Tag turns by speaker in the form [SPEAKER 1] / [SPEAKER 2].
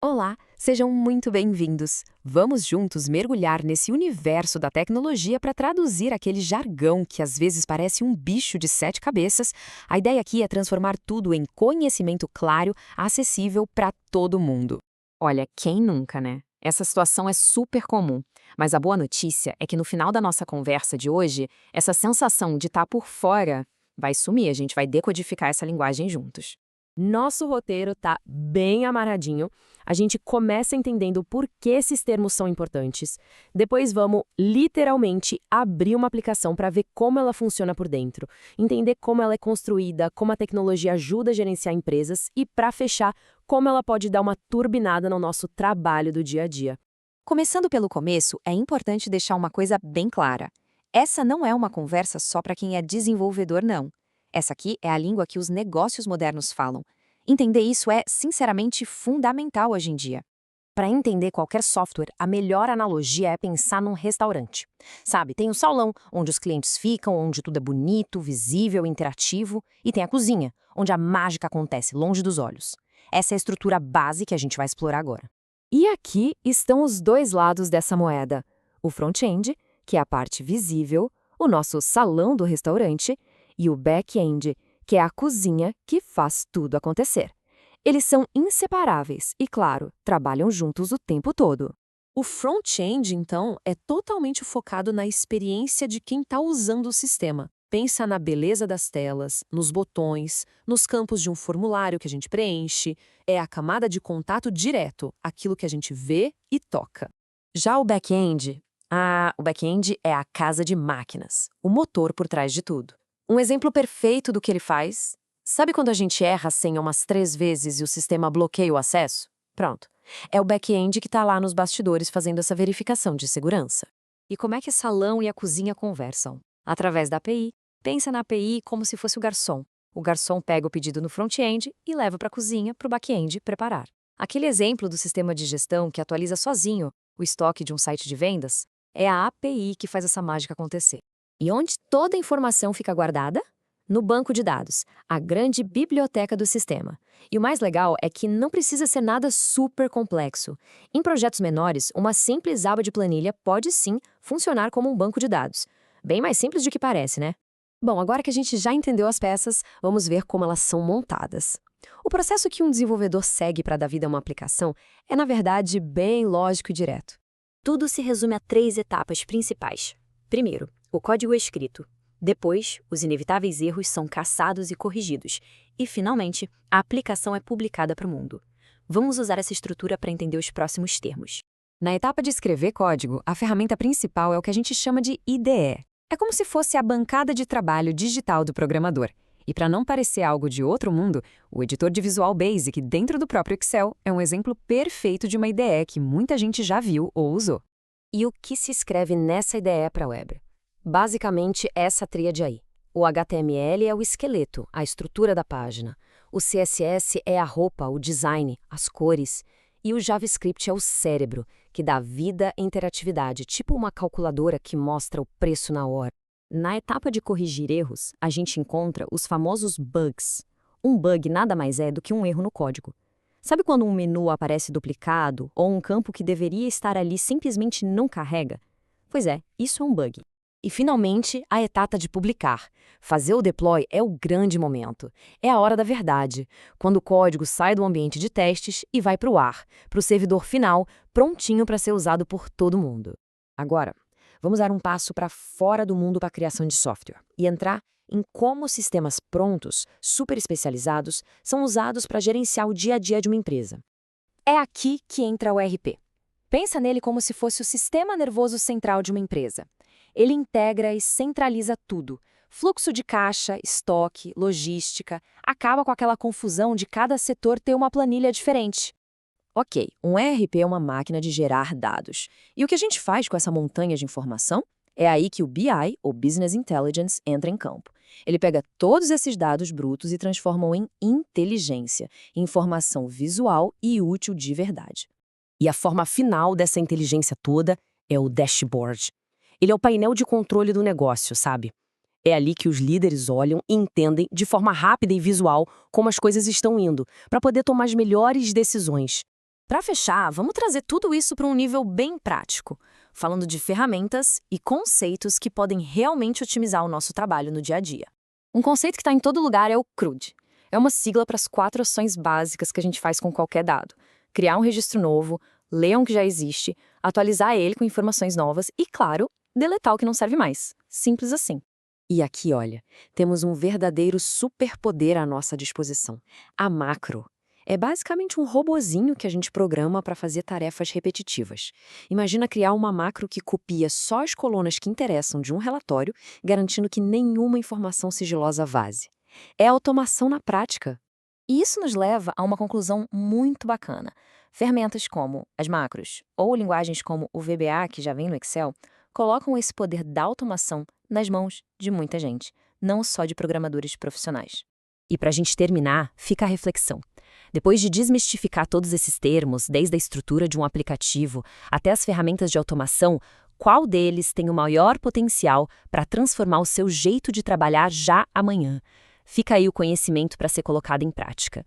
[SPEAKER 1] Olá, sejam muito bem-vindos. Vamos juntos mergulhar nesse universo da tecnologia para traduzir aquele jargão que às vezes parece um bicho de sete cabeças. A ideia aqui é transformar tudo em conhecimento claro, acessível para todo mundo.
[SPEAKER 2] Olha, quem nunca, né? Essa situação é super comum. Mas a boa notícia é que no final da nossa conversa de hoje, essa sensação de estar por fora vai sumir, a gente vai decodificar essa linguagem juntos.
[SPEAKER 3] Nosso roteiro tá bem amarradinho. A gente começa entendendo por que esses termos são importantes. Depois vamos literalmente abrir uma aplicação para ver como ela funciona por dentro, entender como ela é construída, como a tecnologia ajuda a gerenciar empresas e, para fechar, como ela pode dar uma turbinada no nosso trabalho do dia a dia.
[SPEAKER 2] Começando pelo começo, é importante deixar uma coisa bem clara. Essa não é uma conversa só para quem é desenvolvedor, não. Essa aqui é a língua que os negócios modernos falam. Entender isso é, sinceramente, fundamental hoje em dia.
[SPEAKER 3] Para entender qualquer software, a melhor analogia é pensar num restaurante. Sabe, tem o salão, onde os clientes ficam, onde tudo é bonito, visível, interativo, e tem a cozinha, onde a mágica acontece longe dos olhos. Essa é a estrutura base que a gente vai explorar agora. E aqui estão os dois lados dessa moeda. O front-end, que é a parte visível, o nosso salão do restaurante, e o back-end, que é a cozinha que faz tudo acontecer. Eles são inseparáveis e, claro, trabalham juntos o tempo todo.
[SPEAKER 4] O front-end, então, é totalmente focado na experiência de quem está usando o sistema. Pensa na beleza das telas, nos botões, nos campos de um formulário que a gente preenche. É a camada de contato direto, aquilo que a gente vê e toca.
[SPEAKER 3] Já o back-end? O back-end é a casa de máquinas, o motor por trás de tudo. Um exemplo perfeito do que ele faz. Sabe quando a gente erra a senha umas 3 vezes e o sistema bloqueia o acesso? Pronto. É o back-end que está lá nos bastidores fazendo essa verificação de segurança.
[SPEAKER 2] E como é que o salão e a cozinha conversam? Através da API. Pensa na API como se fosse o garçom. O garçom pega o pedido no front-end e leva para a cozinha para o back-end preparar. Aquele exemplo do sistema de gestão que atualiza sozinho o estoque de um site de vendas é a API que faz essa mágica acontecer. E onde toda a informação fica guardada? No banco de dados, a grande biblioteca do sistema. E o mais legal é que não precisa ser nada super complexo. Em projetos menores, uma simples aba de planilha pode sim funcionar como um banco de dados. Bem mais simples do que parece, né?
[SPEAKER 3] Bom, agora que a gente já entendeu as peças, vamos ver como elas são montadas. O processo que um desenvolvedor segue para dar vida a uma aplicação é, na verdade, bem lógico e direto.
[SPEAKER 5] Tudo se resume a 3 etapas principais. Primeiro, o código é escrito. Depois, os inevitáveis erros são caçados e corrigidos. E, finalmente, a aplicação é publicada para o mundo. Vamos usar essa estrutura para entender os próximos termos.
[SPEAKER 2] Na etapa de escrever código, a ferramenta principal é o que a gente chama de IDE. É como se fosse a bancada de trabalho digital do programador. E para não parecer algo de outro mundo, o editor de Visual Basic dentro do próprio Excel é um exemplo perfeito de uma IDE que muita gente já viu ou usou.
[SPEAKER 3] E o que se escreve nessa IDE para a web? Basicamente, essa tríade aí. O HTML é o esqueleto, a estrutura da página. O CSS é a roupa, o design, as cores. E o JavaScript é o cérebro, que dá vida e interatividade, tipo uma calculadora que mostra o preço na hora. Na etapa de corrigir erros, a gente encontra os famosos bugs. Um bug nada mais é do que um erro no código. Sabe quando um menu aparece duplicado ou um campo que deveria estar ali simplesmente não carrega? Pois é, isso é um bug. E, finalmente, a etapa de publicar. Fazer o deploy é o grande momento. É a hora da verdade, quando o código sai do ambiente de testes e vai para o ar, para o servidor final, prontinho para ser usado por todo mundo. Agora, vamos dar um passo para fora do mundo para a criação de software e entrar em como sistemas prontos, super especializados, são usados para gerenciar o dia a dia de uma empresa. É aqui que entra o ERP. Pensa nele como se fosse o sistema nervoso central de uma empresa. Ele integra e centraliza tudo. Fluxo de caixa, estoque, logística, acaba com aquela confusão de cada setor ter uma planilha diferente. Ok, um ERP é uma máquina de gerar dados. E o que a gente faz com essa montanha de informação? É aí que o BI, ou Business Intelligence, entra em campo. Ele pega todos esses dados brutos e transforma em inteligência, informação visual e útil de verdade. E a forma final dessa inteligência toda é o dashboard. Ele é o painel de controle do negócio, sabe? É ali que os líderes olham e entendem de forma rápida e visual como as coisas estão indo, para poder tomar as melhores decisões.
[SPEAKER 2] Para fechar, vamos trazer tudo isso para um nível bem prático, falando de ferramentas e conceitos que podem realmente otimizar o nosso trabalho no dia a dia. Um conceito que está em todo lugar é o CRUD. É uma sigla para as 4 ações básicas que a gente faz com qualquer dado: criar um registro novo, ler um que já existe, atualizar ele com informações novas e, claro, deletar o que não serve mais. Simples assim.
[SPEAKER 3] E aqui, olha, temos um verdadeiro superpoder à nossa disposição: a macro. É basicamente um robozinho que a gente programa para fazer tarefas repetitivas. Imagina criar uma macro que copia só as colunas que interessam de um relatório, garantindo que nenhuma informação sigilosa vaze. É automação na prática.
[SPEAKER 2] E isso nos leva a uma conclusão muito bacana. Ferramentas como as macros ou linguagens como o VBA, que já vem no Excel, colocam esse poder da automação nas mãos de muita gente, não só de programadores profissionais.
[SPEAKER 3] E para a gente terminar, fica a reflexão. Depois de desmistificar todos esses termos, desde a estrutura de um aplicativo até as ferramentas de automação, qual deles tem o maior potencial para transformar o seu jeito de trabalhar já amanhã? Fica aí o conhecimento para ser colocado em prática.